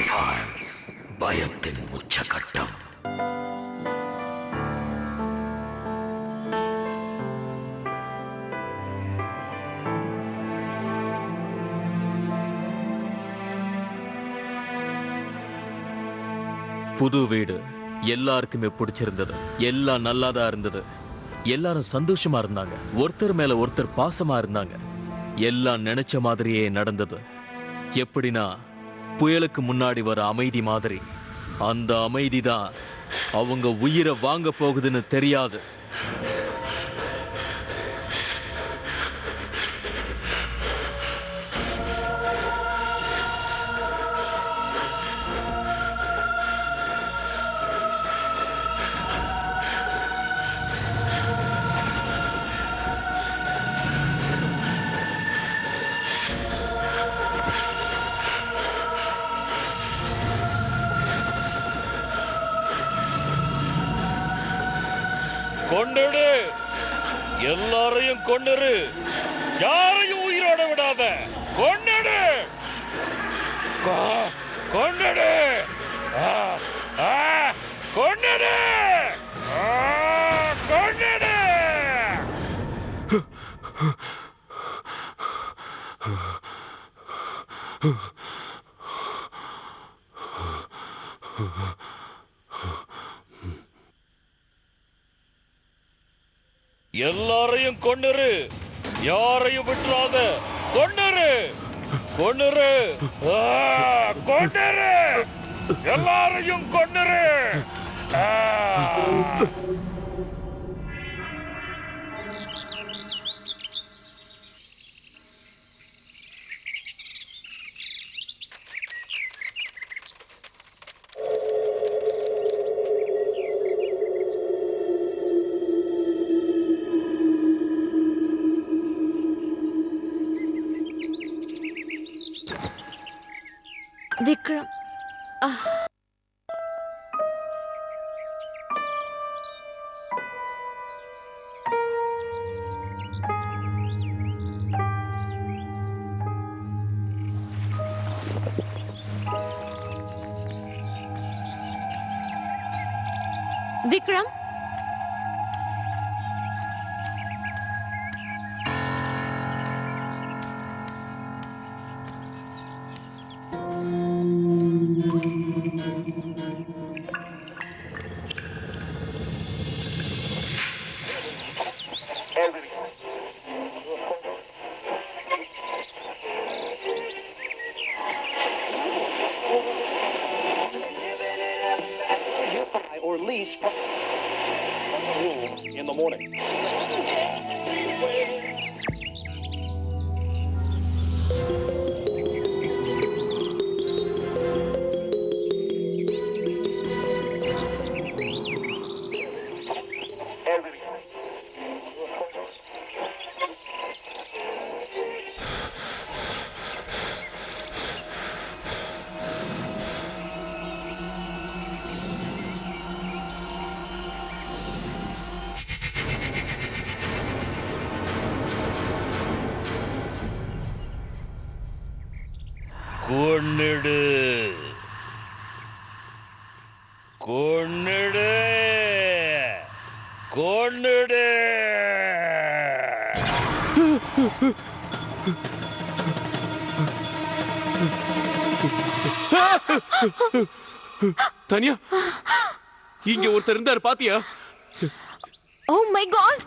Files பயத்தின் உச்சகட்டம். புது வீடு எல்லாருக்குமே பிடிச்சிருந்தது. எல்லாம் நல்லாதான் இருந்தது. எல்லாரும் சந்தோஷமா இருந்தாங்க. ஒருத்தர் மேல ஒருத்தர் பாசமா இருந்தாங்க. எல்லாம் நினைச்ச மாதிரியே நடந்தது. எப்படின்னா புயலுக்கு முன்னாடி வர அமைதி மாதிரி. அந்த அமைதி தான் அவங்க உயிரை வாங்க போகுதுன்னு தெரியாது. கொன்னுடு, எல்லாரையும் கொன்னுரு, யாரையும் உயிரோட விடாத. கொன்னுடு, கொன்னுடு, கொன்னுடு, கொன்னுடு. எல்லாரையும் கொன்னுரு, யாரையும் விட்டுறாத. கொன்னுரு, கொன்னுரு, கொன்னுரு, எல்லாரையும் கொன்னுரு. Vikram, Vikram, Or lease from the rules in the morning. கொன்னுடு, கொன்னுடு, கொன்னுடு. Tania, இங்க ஒருத்தர் இருந்தாரு பாத்தியா? ஓ மை காட்,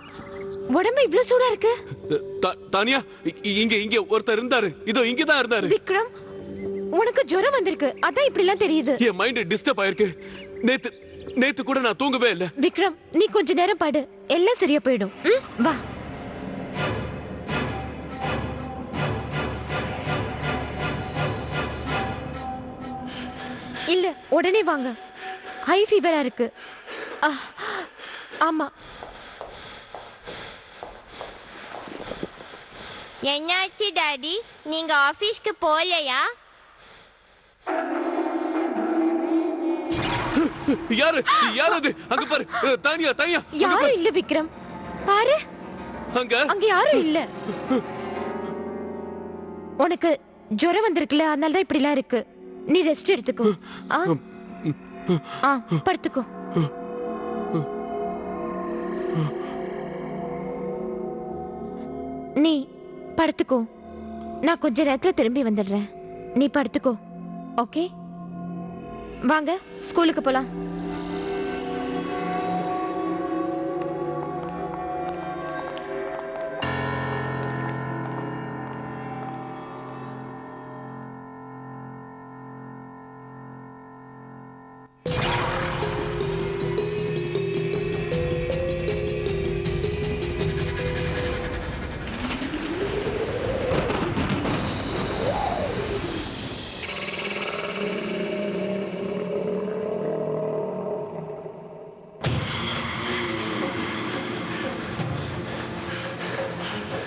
உடம்பு இவ்ளோ சூடா இருக்கு. தானியா, இங்க இங்க ஒருத்தர் இருந்தாரு. இதோ இங்க தான் இருந்தாரு. விக்ரம், உனக்கு ஜுரம் வந்திருக்கு, அதான் இப்படி எல்லாம் தெரியுது. என் மைண்ட் டிஸ்டர்ப் ஆயிருக்கு. நேத்து கூட நான் தூங்கவே இல்ல. விக்ரம், நீ கொஞ்ச நேரம் படு, எல்லாம் சரியா போயிடும். வா. இல்ல, உடனே வாங்க. ஹை ஃபீவரா இருக்கு. ஆமா. என்னாச்சு டாடி, நீங்க ஆபீஸ்க்கு போகலையா? யாரு யாரு அது? அங்க பாரு. தானியா, தானியா, யாரும் இல்ல விக்ரம். பாரு, அங்க யாரும் இல்ல. உனக்கு ஜுரம் வந்திருக்குல, அதனால தான் இப்படி எல்லாம் இருக்கு. நீ ரெஸ்ட் எடுத்துக்கோ. படுத்துக்கோ. நீ படுத்துக்கோ. நான் கொஞ்ச நேரத்துல திரும்பி வந்துடுறேன். நீ படுத்துக்கோ. ஓகே, வாங்க ஸ்கூலுக்கு போலாம்.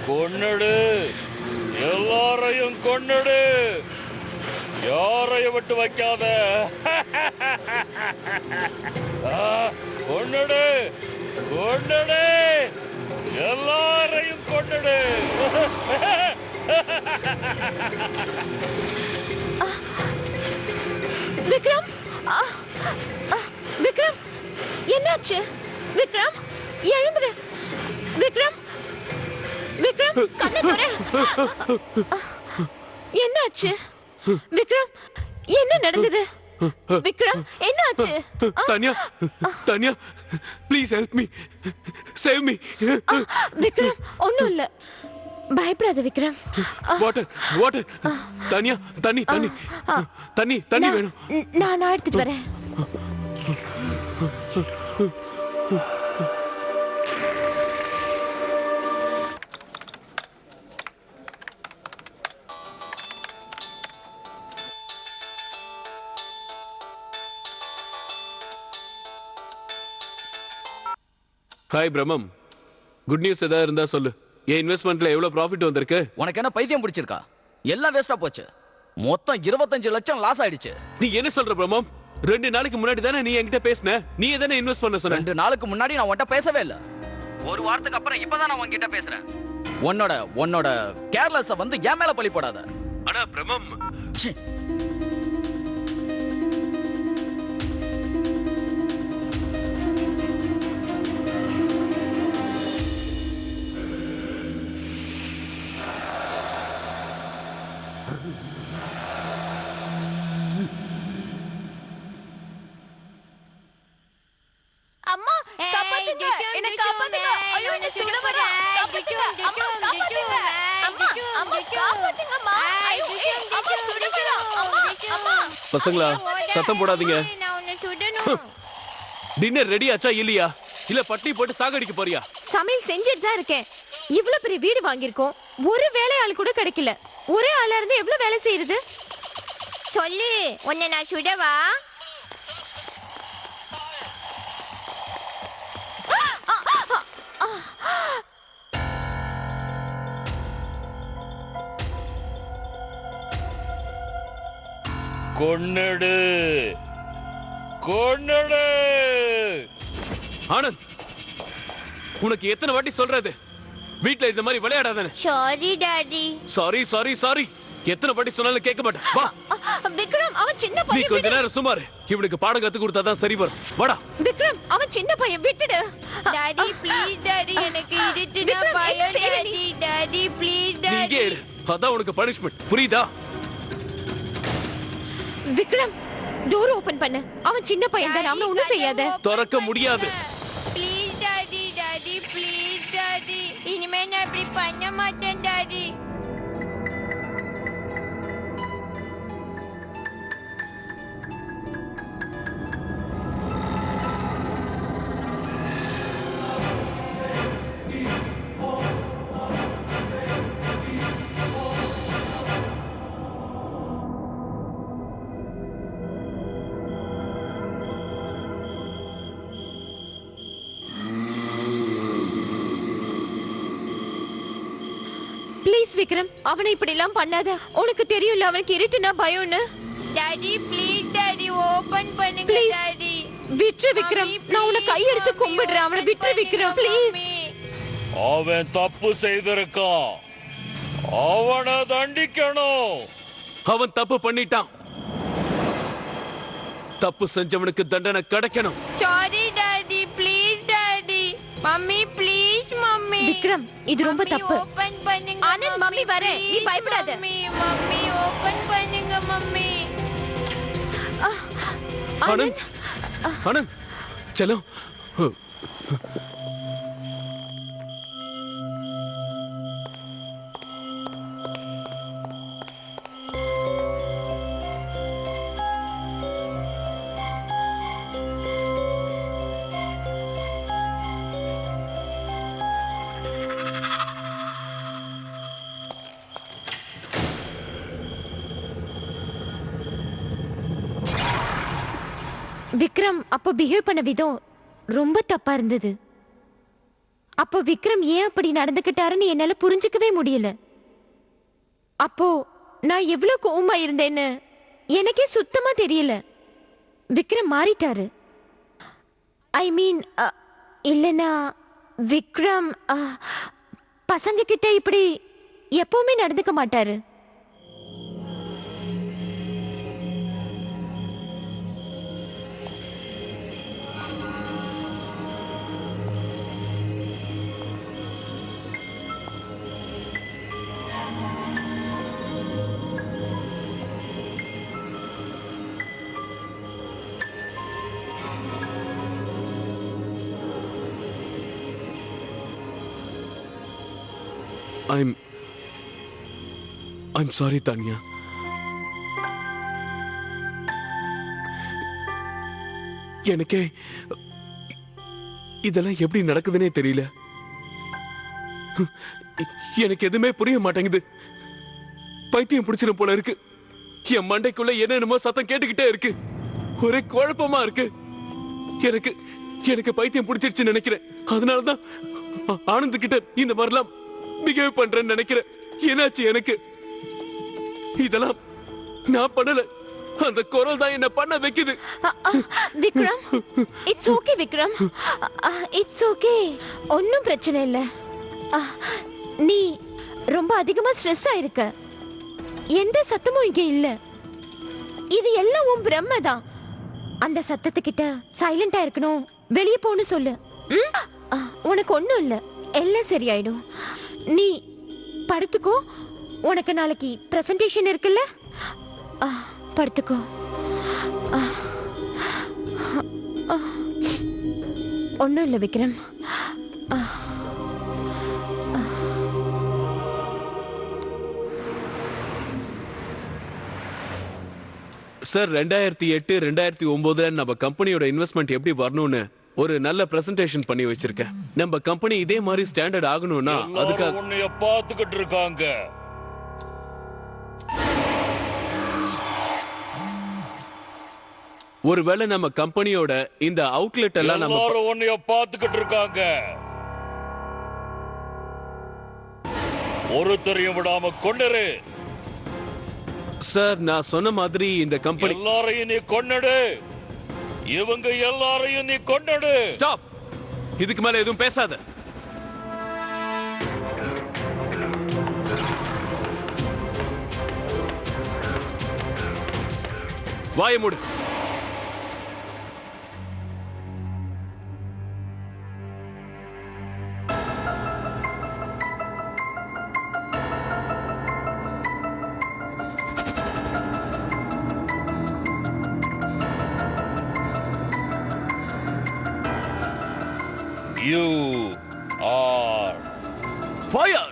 கொன்னுடு, எல்லாரையும் கொன்னுடு, யாரையும் விட்டு வைக்காத. கொன்னுடு, கொன்னுடு, எல்லாரையும் கொன்னுடு. விக்ரம், விக்ரம், என்னாச்சு? விக்ரம், எழுந்துரு. விக்ரம், விக்ரம், கண்ணை திற. என்னாச்சு? விக்ரம், என்ன நடந்தது? விக்ரம், என்னாச்சு? Tania, Tania, please help me, save me. Vikram, ஒண்ணும் இல்ல, பயப்படாத விக்ரம். Water, water. தானியா, தண்ணி, தண்ணி, தண்ணி, தண்ணி வேணும். நான் எடுத்துட்டு வரேன். ஹாய் பிரம்மம், குட் நியூஸ் ஏதாவது இருந்தா சொல்லு. என் இன்வெஸ்ட்மெண்ட்ல எவ்வளவு ப்ராஃபிட் வந்திருக்கு? உனக்கு என்ன பைத்தியம் பிடிச்சிருக்கா? எல்லாம் வேஸ்டா போச்சு. மொத்தம் 25 லட்சம் லாஸ் ஆயிடுச்சு. நீ என்ன சொல்ற பிரம்மம்? 2 நாளைக்கு முன்னாடி தானே நீ என்கிட்ட பேசின. நீ எதனா இன்வெஸ்ட் பண்ண சொன்ன? 2 நாளுக்கு முன்னாடி நான் உன்கிட்ட பேசவே இல்ல. ஒரு வாரத்துக்கு அப்புறம் இப்பதான் நான் உன்கிட்ட பேசுறேன். உன்னோட கேர்லெஸ் வந்து என் மேல பழி போடாத. ஆனா பிரம்மம், ச்சீ. அம்மா, காப்பாத்துங்க. என்ன காப்பாத்துங்க. ஐயோ, என்ன சுட வரா. காப்பாத்துங்க. அம்மா, காப்பாத்துங்க. அம்மா, அம்மா, காப்பாத்துங்க அம்மா. ஐயோ, அம்மா சுட வரா. அம்மா, அம்மா. பசங்களா சத்தம் போடாதீங்க. நான் உன்னை சுடணும். டின்னர் ரெடி ஆச்சா இல்லையா? இல்ல பட்டி போட்டு சாகடிக்க போறியா? சமையல் செஞ்சுட்டு தான் இருக்கேன். இவ்ளோ பெரிய வீடு வாங்கியிருக்கோம், ஒரு வேலையாள் கூட கிடைக்கல. ஒரே ஆளா இருந்து எவ்வளவு வேலை செய்யறது? சொல்லு, உன்னை நான் சுடவா? கொன்னுடு, கொன்னுடு. ஆனந்த், உனக்கு எத்தனை வாட்டி சொல்றது வீட்ல இந்த மாதிரி விளையாடாதானே? Sorry daddy. Sorry, sorry, sorry. எத்தனை வாட்டி சொன்னாலும் கேட்க மாட்டேன். வா, விக்ரம், அவன் சின்ன நீ பையன். கொஞ்ச நேரம் சுமார். இவனுக்கு பாடம் கத்து கொடுத்தாதான் சரி வரும். வாடா. விக்ரம், அவன் சின்ன பையன், விட்டுடு. டாடி ப்ளீஸ் டாடி, எனக்கு இருட்டுனா விக்ரம், பயம் என்ன செய்யற டாடி. டாடி ப்ளீஸ் நீ இங்கே டாடி. இரு. அதான் உனக்கு பனிஷ்மெண்ட். புரியுதா? விக்ரம், டோர் ஓபன் பண்ணு. அவன் சின்ன பையன் தான், அவன ஒண்ணும் செய்யாத. திறக்க முடியாது. Please daddy, daddy please daddy. இனிமே நான் இப்படி பண்ண மாட்டேன் டாடி. ப்ளீஸ் விக்ரம், அவனை இப்படி எல்லாம் பண்ணாத. உனக்கு தெரியும்ல அவனுக்கு இருட்டுனா பயம்னு. டாடி ப்ளீஸ் டாடி, ஓபன் பண்ணுங்க Please. டாடி. விட்டு விக்ரம், Mommy, நான் உன்னை please, கையெடுத்து mommy, கும்பிடுறேன். அவனை open விட்டு விக்ரம், ப்ளீஸ். mommy. அவன் தப்பு செய்திருக்கான். அவனை தண்டிக்கணும். அவன் தப்பு பண்ணிட்டான். தப்பு செஞ்சவனுக்கு தண்டனை கிடைக்கணும். Sorry daddy please daddy mummy please mummy Vikram இது ரொம்ப தப்பு. ஓபன் பண்ணுங்க ஆனந்த், மம்மி வரேன். நீ பயப்படாத. மம்மி ஓபன் பண்ணுங்க மம்மி. ஆனந்த் ஆனந்த் செல்லம். விக்ரம் அப்போ பிஹேவ் பண்ண விதம் ரொம்ப தப்பா இருந்தது. அப்போ விக்ரம் ஏன் அப்படி நடந்துக்கிட்டாருன்னு என்னால புரிஞ்சுக்கவே முடியல. அப்போ நான் எவ்வளவு கோவமா இருந்தேன்னு எனக்கே சுத்தமா தெரியல. விக்ரம் மாறிட்டாரு. ஐ மீன் இல்லைன்னா விக்ரம் பசங்க கிட்ட இப்படி எப்பவுமே நடந்துக்க மாட்டாரு. I'm sorry Tania. எனக்கே இதெல்லாம் எப்படி நடக்குதுன்னே தெரியல. எனக்கு எதுவுமே புரிய மாட்டேங்குது. பைத்தியம் பிடிச்சிடும் போல இருக்கு. என் மண்டைக்குள்ள என்னென்னமோ சத்தம் கேட்டுக்கிட்டே இருக்கு. ஒரே குழப்பமா இருக்கு. எனக்கு எனக்கு பைத்தியம் பிடிச்சிருச்சுன்னு நினைக்கிறேன். அதனாலதான் ஆனந்த் கிட்ட இந்த மாதிரிலாம் பிஹேவ் பண்றேன்னு நினைக்கிறேன். என்னாச்சு எனக்கு? இதெல்லாம் நான் பண்ணல. அந்த குரல் தான் என்ன பண்ண வைக்குது. Vikram it's okay. Vikram it's okay. ஒன்னும் பிரச்சனை இல்ல. நீ ரொம்ப அதிகமா ஸ்ட்ரெஸ் ஆயிருக்க. எந்த சத்தமும் இங்க இல்ல. இது எல்லாம் உன் பிரம்ம தான். அந்த சத்தத்துக்கிட்ட சைலண்டா இருக்கணும், வெளியே போன்னு சொல்லு. உனக்கு ஒண்ணும் இல்ல, எல்லாம் சரியாயிடும். நீ படுத்துக்கோ. உனக்கு நாளைக்கு பிரசன்டேஷன் இருக்குல்ல, படுத்துக்கோ. ஒன்றும் இல்லை விக்ரம். சார் 2008 2009 நம்ம கம்பெனியோட இன்வெஸ்ட்மெண்ட் எப்படி வரணும்னு ஒரு நல்ல பிரசன்டேஷன் பண்ணி வச்சிருக்கேன். நம்ம கம்பெனி இதே மாதிரி ஸ்டாண்டர்ட் ஆகணும்னா அதுக்காக உன்னைய பார்த்துக்கிட்டு இருக்காங்க. ஒருவேளை நம்ம கம்பெனியோட இந்த அவுட்லெட் எல்லாம் நம்ம எல்லாரும் உன்னைய பார்த்துக்கிட்டு இருக்காங்க. ஒருத்தரையும் விடாம கொண்டுரு. சார் நான் சொன்ன மாதிரி இந்த கம்பெனி எல்லாரையும் நீ கொன்னுடு. இவங்க எல்லாரையும் நீ கொன்னுடு. ஸ்டாப். இதுக்கு மேல எதுவும் பேசாத. வாயை மூடு. You are Fire!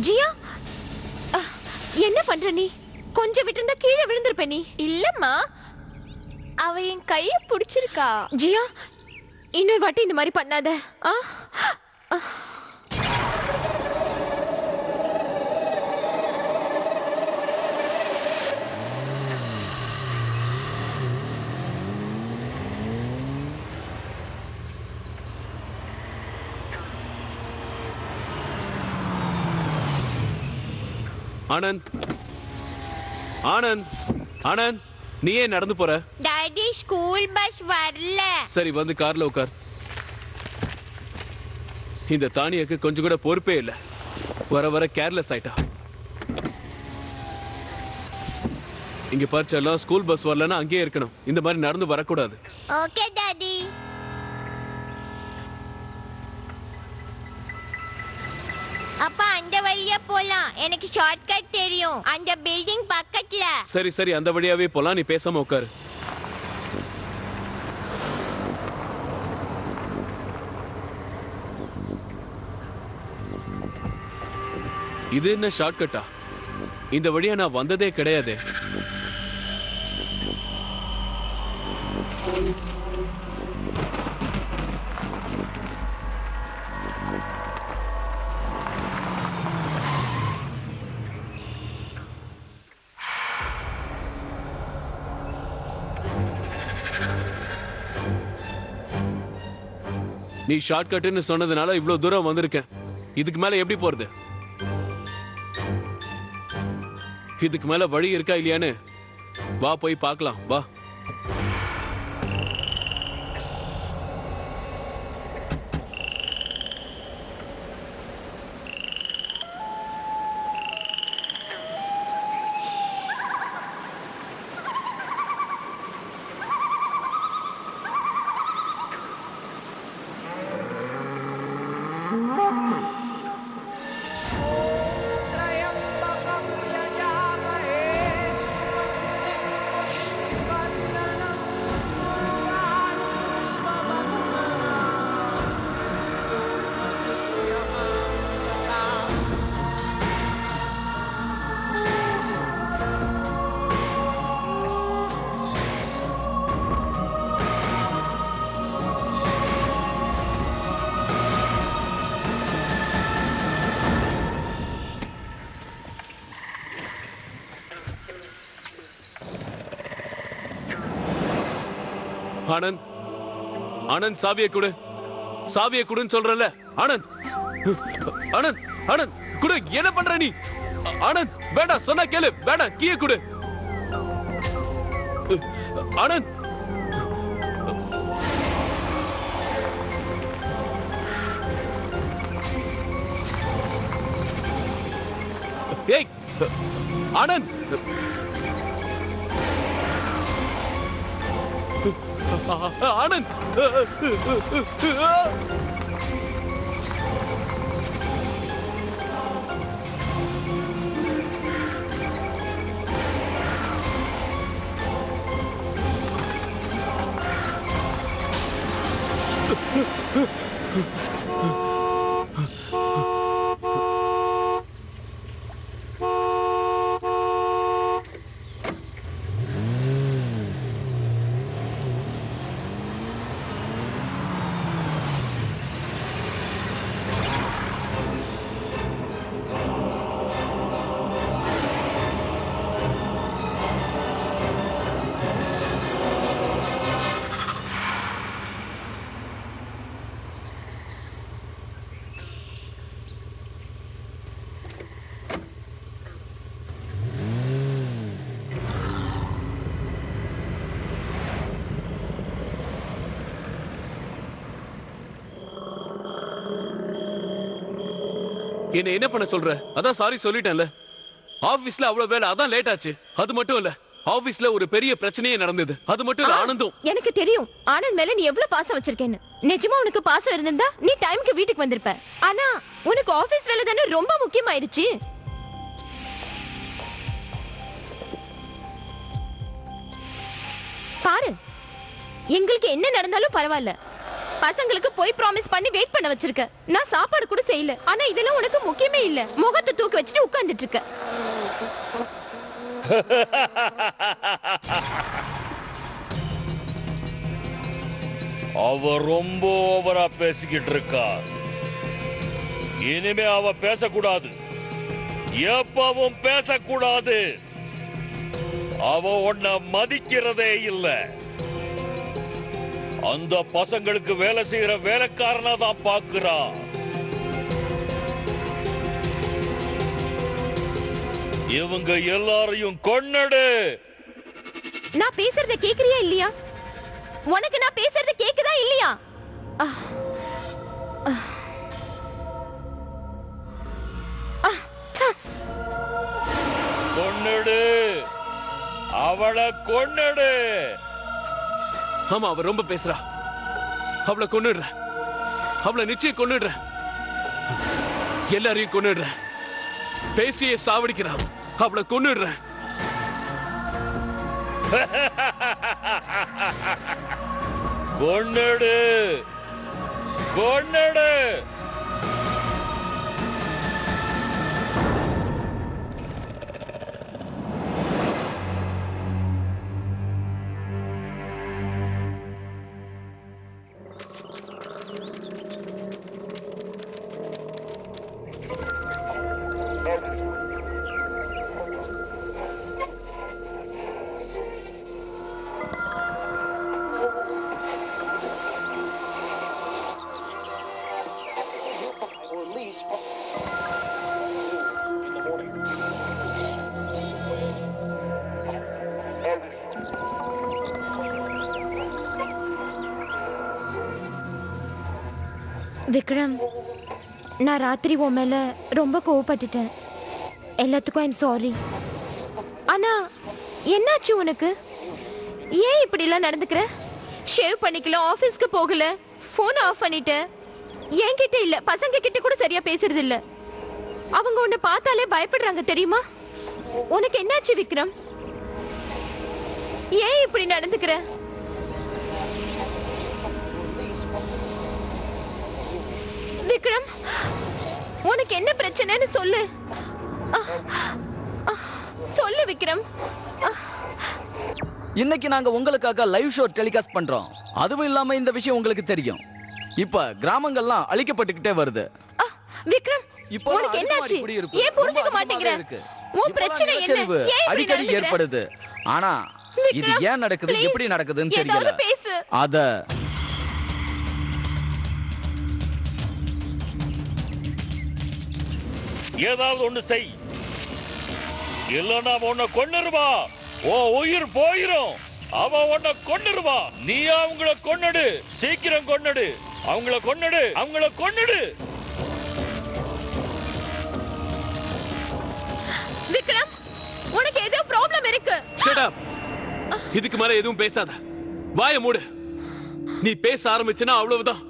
ஜியா என்ன பண்ற நீ? கொஞ்சம் விட்டிருந்தா கீழே விழுந்திருப்ப நீ. இல்லம்மா, அவ என் கைய பிடிச்சிருக்கா. ஜியா இன்னொரு வாட்டி இந்த மாதிரி பண்ணாத. ஆனந்த், ஆனந்த், ஆனந்த், நீ ஏன் நடந்து போற? டாடி ஸ்கூல் பஸ் வரல. சரி வந்து கார்ல உட்கார். இந்த தானியக்கு கொஞ்சம் கூட பொறுப்பே இல்ல. வர வர கேர்லெஸ் ஆயிட்டா. இங்க பரிச்செல்லாம் ஸ்கூல் பஸ் வரலன்னா அங்கேயே இருக்கணும். இந்த மாதிரி நடந்து வரக்கூடாது. Okay daddy. அப்பா அந்த வழியா போலாம். எனக்கு ஷார்ட்கட் தெரியும். அந்த பில்டிங் பக்கத்துல. சரி சரி அந்த வழியாவே போலாம். நீ பேசாம உட்காரு. இது என்ன ஷார்ட்கட்டா? இந்த வழியா நான் வந்ததே கிடையாது. நீ ஷார்ட்கட்னு சொன்னதுனால இவ்வளவு தூரம் வந்திருக்கேன். இதுக்கு மேல எப்படி போறது? இதுக்கு மேல வழி இருக்கா இல்லையான்னு வா போய் பார்க்கலாம். வா. ஆனந்த், ஆனந்த் சாவியை கொடு. சாவியை கொடுன்னு சொல்றல. ஆனந்த், ஆனந்த், ஆனந்த் குடு. என்ன பண்ற நீ? ஆனந்த் வேண்டாம், சொன்னா கேளு. வேண்டாம், கீயை கொடு. ஆனந்த், ஏய் ஆனந்த், ஆனந்த், என்ன என்ன பண்ண சொல்ற? அதான் சாரி சொல்லிட்டேன்ல. ஆபீஸ்ல அவ்வளவு வேலை, அதான் லேட் ஆச்சு. அது மட்டும் இல்ல, ஆபீஸ்ல ஒரு பெரிய பிரச்சனையே நடந்தது. அது மட்டும் இல்ல ஆனந்தும். எனக்கு தெரியும் ஆனந்த் மேல நீ எவ்வளவு பாசம் வச்சிருக்கேன்னு. நிஜமா உனக்கு பாசம் இருந்திருந்தா நீ டைம்க்கு வீட்டுக்கு வந்திருப்ப. ஆனா உனக்கு ஆபீஸ் வேலை தானே ரொம்ப முக்கியமாயிருச்சு. பாரு, எங்களுக்கு என்ன நடந்தாலும் பரவாயில்ல, பசங்களுக்கு போய் ப்ராமிஸ் பண்ணி வெயிட் பண்ண வச்சிருக்க. நான் சாப்பாடு கூட செய்யல. ஆனா இதெல்லாம் உனக்கு முக்கியமே இல்ல. முகத்தை தூக்கி வச்சுட்டு உட்கார்ந்துட்டு இருக்க. அவ ரொம்ப ஓவரா பேசிக்கிட்டு இருக்கா. இனிமே அவ பேசக்கூடாது, எப்பவும் பேசக்கூடாது. அவ உன்னை மதிக்கிறதே இல்ல. அந்த பசங்களுக்கு வேலை செய்யற வேலைக்காரனா தான் பாக்குறா. இவங்க எல்லாரையும் கொன்னடு. நான் பேசுறத கேக்குறியா இல்லையா? உனக்கு நான் பேசுறது கேக்குதா இல்லையா? கொன்னடு, அவளை கொன்னடு. ஆமா, அவ ரொம்ப பேசுறா. அவளை கொன்னுடுறேன். அவளை நிச்சயம் கொன்னுடுறேன். எல்லாரையும் கொன்னுடுறேன். பேசியே சாவடிக்கிறான். அவளை கொன்னுடுறேன். கொன்னடு, கொன்னடு. Release from in the morning. Vikram, நான் ராத்திரி உன் மேல ரொம்ப கோவப்பட்டுட்டேன். எல்லாத்துக்கும் ஐம் சாரி. ஆனா என்னாச்சு உனக்கு? ஏன் இப்படி எல்லாம் நடந்துக்கிற? ஷேவ் பண்ணிக்கல, ஆபீஸ்க்கு போகல, போன் ஆஃப் பண்ணிட்ட. என்கிட்ட இல்ல, பசங்க கிட்ட கூட சரியா பேசுறது இல்ல. அவங்க உன்னை பார்த்தாலே பயப்படுறாங்க தெரியுமா? உனக்கு என்னாச்சு விக்ரம்? ஏன் இப்படி நடந்துக்கிற? விக்ரம், உனக்கு என்ன பிரச்சனைன்னு சொல்லு. சொல்லு விக்ரம். இன்னைக்கு நாங்க உங்களுக்காக லைவ் ஷோ டெலிகாஸ்ட் பண்றோம். அதுவும் இல்லாம இந்த விஷயம் உங்களுக்கு தெரியும். இப்ப கிராமங்கள்லாம் அழிக்கப்பட்டுக்கிட்டே வருது. விக்ரம், இப்போ உனக்கு என்னாச்சு? குடியிருப்பு ஏன் புரிஞ்சுக்க ரொம்ப மாட்டேங்கிற? அதிகமாவே இருக்கு. உன் இப்போ பிரச்சனை என்ன? நிலச்சரிவு ஏன் இப்படி அடிக்கடி நடந்துக்கிற? ஏற்படுது. ஆனா இது விக்ரம், ஏன் நடக்குது, please, எப்படி நடக்குதுன்னு ஏதாவது தெரியல. பேசு. அத ஏதாவது ஒண்ணு செய், இல்லன்னா உன்னை கொன்னுருவா. ஓ உயிர் போயிரும். அவ உன்னை கொன்னுருவா. நீ அவங்கள கொன்னுடு, சீக்கிரம் கொன்னுடு. அவங்கள கொன்னுடு, அவங்கள கொன்னுடு. விக்ரம், உனக்கு ஏதோ ப்ராப்ளம் இருக்கு. Shut up. இதுக்கு மேல எதுவும் பேசாத. வாயை மூடு. நீ பேச ஆரம்பிச்சனா அவ்வளவுதான்.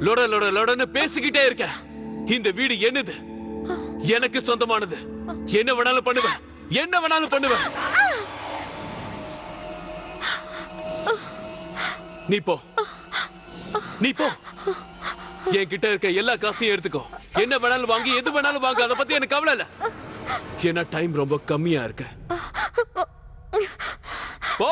லொட லொட லொடன்னு பேசிக்கிட்டே இருக்க. இந்த வீடு என்னது? எனக்கு சொந்தமானது. என்ன வேணாலும் பண்ணுவேன். என்ன வேணாலும் பண்ணுவேன். நீ போ. நீ போ. என்கிட்ட இருக்க எல்லா காசையும் எடுத்துக்கோ. என்ன வேணாலும் வாங்கி, எது வேணாலும் வாங்க. அதை பத்தி எனக்கு கவலை இல்ல. ஏன்னா டைம் ரொம்ப கம்மியா இருக்கு. போ.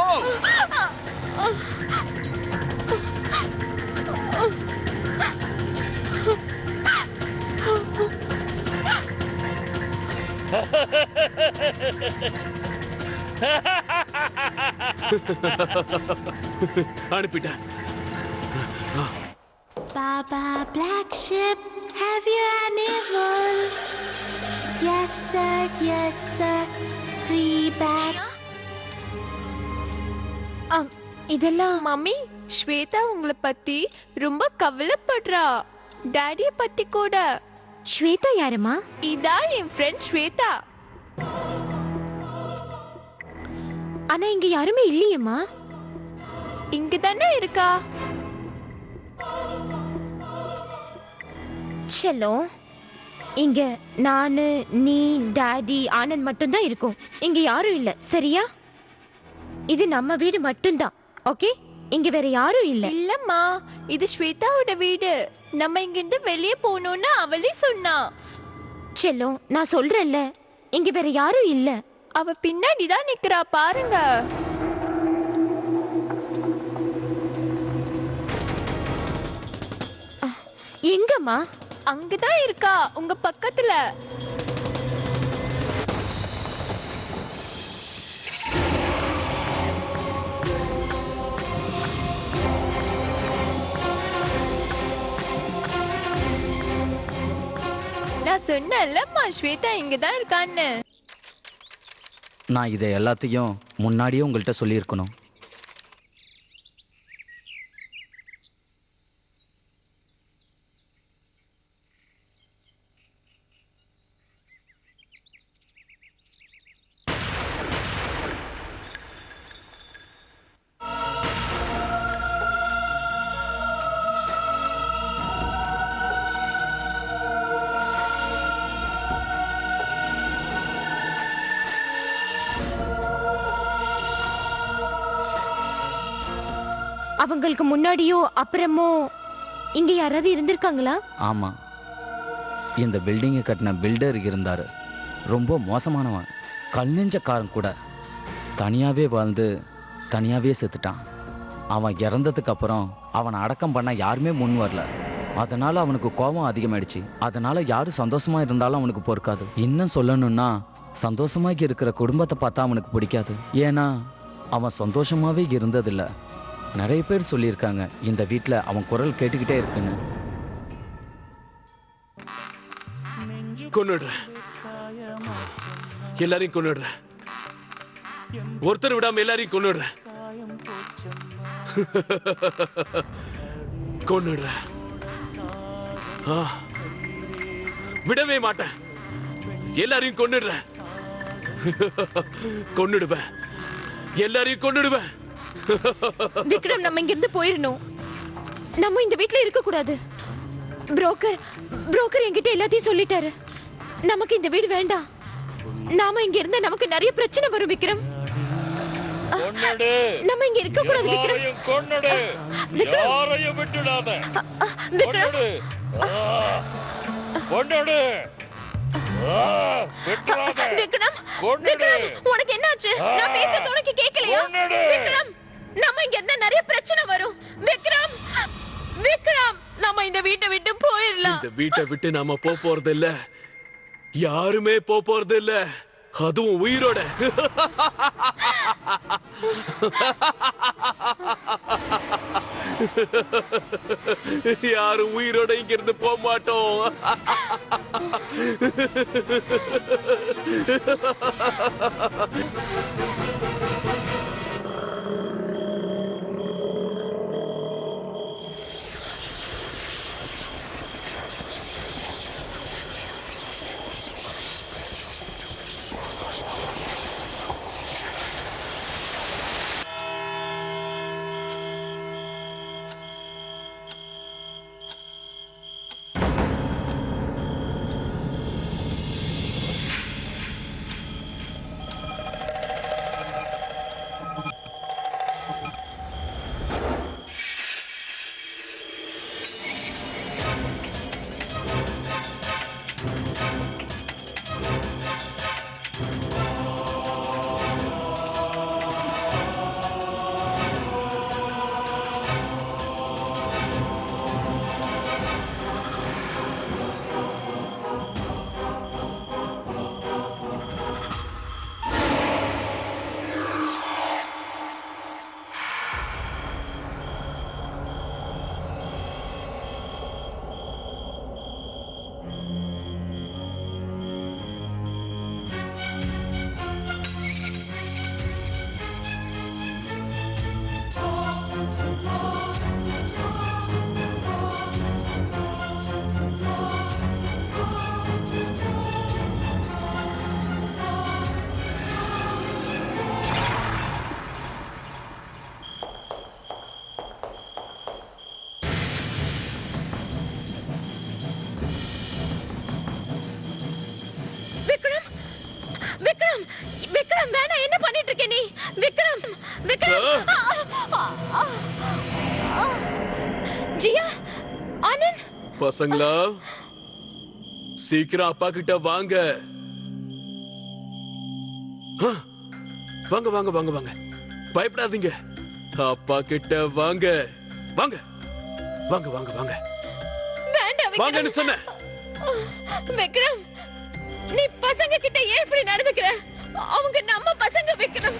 அனுப்பிட்டேன். Baba Black Ship, have you any wool? Yes sir, 3 bag. இதெல்லாம் மம்மி, ஸ்வேதா உங்களை பத்தி ரொம்ப கவலைப்படுறா. டாடிய பத்தி கூட. ஸ்வேதா யாருமா? இதான் என் ஃப்ரெண்ட் ஸ்வேதா. ஆனா இங்க யாருமே இல்லையேம்மா. இங்க தானே இருக்கா. செல்லோ, இங்க நானு, நீ, டாடி, ஆனந்த் மட்டும்தான் இருக்கும். இங்க யாரும் இல்ல, சரியா? இது நம்ம வீடு மட்டும்தான். ஓகே, இங்க வேற யாரும் இல்ல. இல்லம்மா, இது ஸ்வேதாவோட வீடு. நம்ம இங்க இருந்து வெளியே போகணும்னு அவளே சொன்னா. செல்லம், நான் சொல்றேன்ல, இங்க வேற யாரும் இல்ல. அவ பின்னாடி தான் நிக்கிறா, பாருங்க. எங்கம்மா? அங்கதான் இருக்கா, உங்க பக்கத்துல. நான் சொன்னேன்லம்மா, ஸ்வேதா இங்கதான் இருக்கான்னு. நான் இதை எல்லாத்தையும் முன்னாடியே உங்கள்கிட்ட சொல்லியிருக்கணும். அவங்களுக்கு முன்னாடியோ அப்புறமோ இங்க யாராவது இருந்திருக்காங்களா? ஆமாம், இந்த பில்டிங்கை கட்டின பில்டர் இருந்தார். ரொம்ப மோசமானவன், கல் நெஞ்சக்காரன் கூட. தனியாகவே வாழ்ந்து தனியாகவே செத்துட்டான். அவன் இறந்ததுக்கு அப்புறம் அவனை அடக்கம் பண்ண யாருமே முன் வரல. அதனால் அவனுக்கு கோபம் அதிகமாயிடுச்சு. அதனால் யாரும் சந்தோஷமாக இருந்தாலும் அவனுக்கு பொறுக்காது. இன்னும் சொல்லணும்னா, சந்தோஷமாக இருக்கிற குடும்பத்தை பார்த்தா அவனுக்கு பிடிக்காது. ஏன்னா அவன் சந்தோஷமாகவே இருந்ததில்லை. நிறைய பேர் சொல்லியிருக்காங்க இந்த வீட்டில் அவன் குரல் கேட்டுக்கிட்டே இருக்குன்னு. கொன்னுடுறேன், எல்லாரையும் கொன்னுடுறேன். ஒருத்தர் விடாம எல்லாரையும் கொன்னுடுறேன். கொன்னுடுறேன். விடவே மாட்டேன். எல்லாரையும் கொன்னுடுறேன். கொன்னுடுவேன், எல்லாரையும் கொன்னுடுவேன். விக்ரம், நம்ம இங்க இருந்து போயிடணும். நம்ம இந்த வீட்ல இருக்க கூடாது. புரோக்கர் என்கிட்ட எல்லாத்தையும் சொல்லிட்டாரு. நமக்கு இந்த வீடு வேண்டாம். நாம இங்க இருந்தா நமக்கு நிறைய பிரச்சனை வரும் விக்ரம். நம்ம இங்க இருக்க கூடாது விக்ரம். கொன்னுடு, யாரையும் விட்டுடாத. விக்ரம், கொன்னுடு, விட்டுடாத. விக்ரம், கொன்னுடு. விக்ரம், உனக்கு என்னாச்சு? நான் பேசுறது உனக்கு கேட்கலையா? கொன்னுடு. விக்ரம், நம்ம இங்க இருந்தா நிறைய பிரச்சனை வரும். விக்ரம், விக்ரம், நம்ம இந்த வீட்டை விட்டு போயிடலாம். இந்த வீட்டை விட்டு நாம போறது இல்ல. யாருமே போறது இல்ல, அதுவும் உயிரோட. யாரும் உயிரோட இங்க இருந்து போக மாட்டோம். விக்ரம், விக்ரம், வேணா, என்ன பண்ணிட்டு இருக்க நீ? விக்ரம், விக்ரம், ஜியா, ஆனந்த், பசங்களா சீக்கிரம் அப்பா கிட்ட வாங்க. வாங்க வாங்க வாங்க வாங்க, பயப்படாதீங்க. அப்பா கிட்ட வாங்க வாங்க வாங்க வாங்க வாங்க வேண்டாம் வாங்கன்னு சொன்னேன். விக்ரம், நீ பசங்க கிட்ட ஏன் இப்படி நடந்துக்கிற? அவங்க நம்ம பசங்க விக்ரம்.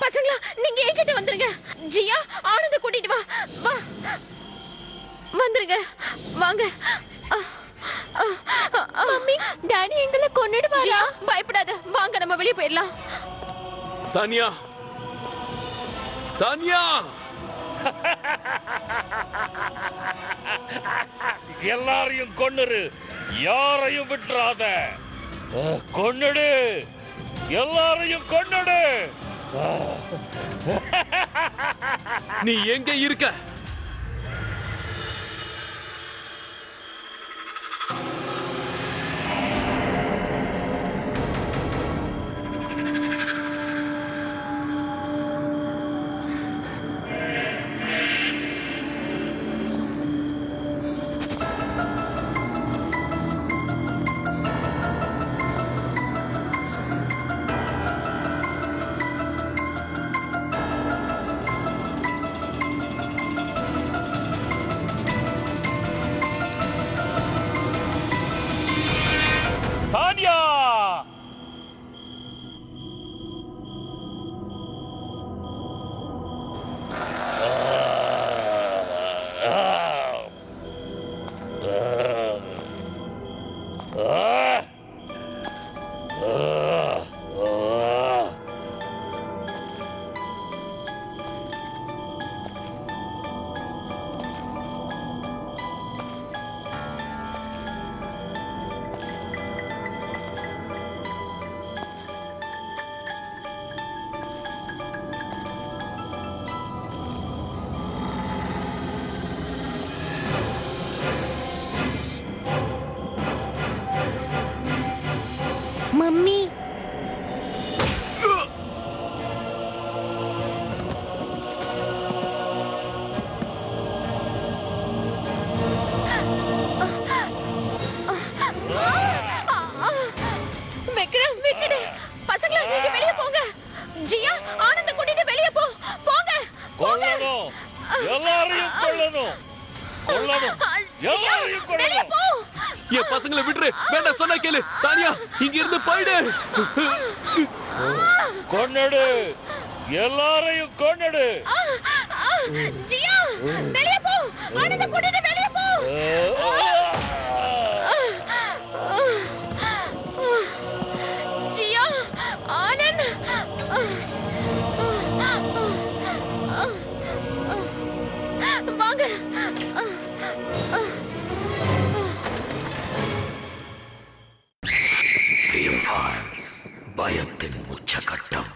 பசங்களா, நீங்க என்கிட்ட வந்துருங்க. ஜியா, ஆனந்த கூட்டிட்டு வா. வா, வந்துருங்க. வாங்க. மம்மி, டாடி எங்களை கொன்னுடுவாரா? பயப்படாத, வாங்க நம்ம வெளியே போயிடலாம். தானியா, தானியா, எல்லாரையும் கொன்னுரு, யாரையும் விட்டுறாத. கொன்னுடு, எல்லாரையும் கொன்னுடு. நீ எங்க இருக்க? தானியா, மம்மி, விக்ரம், விட்டுடு. பசங்களா, நீங்க வெளியே போங்க. ஜியா, ஆனந்த கூட்டிட்டு வெளியே போ. போங்க. கொல்லணும், எல்லாரையும் கொல்லணும். கொல்லணும், ஜியா, எல்லாரையும் வெளியே கொல்லணும். போ. என் பசங்களை விட்டுரு. வேண்டாம், சொன்னா கேளு. தானியா, இங்க இருந்து போயிடு. கொன்னுடு, எல்லாரையும் கொன்னுடு. ஜியா, வெளியே போ. ஆனந்த கூட்டிட்டு வெளியே போ. ஜியா, ஆனந்த், வாங்க. Vampires, பயத்தின் உச்சகட்டம்.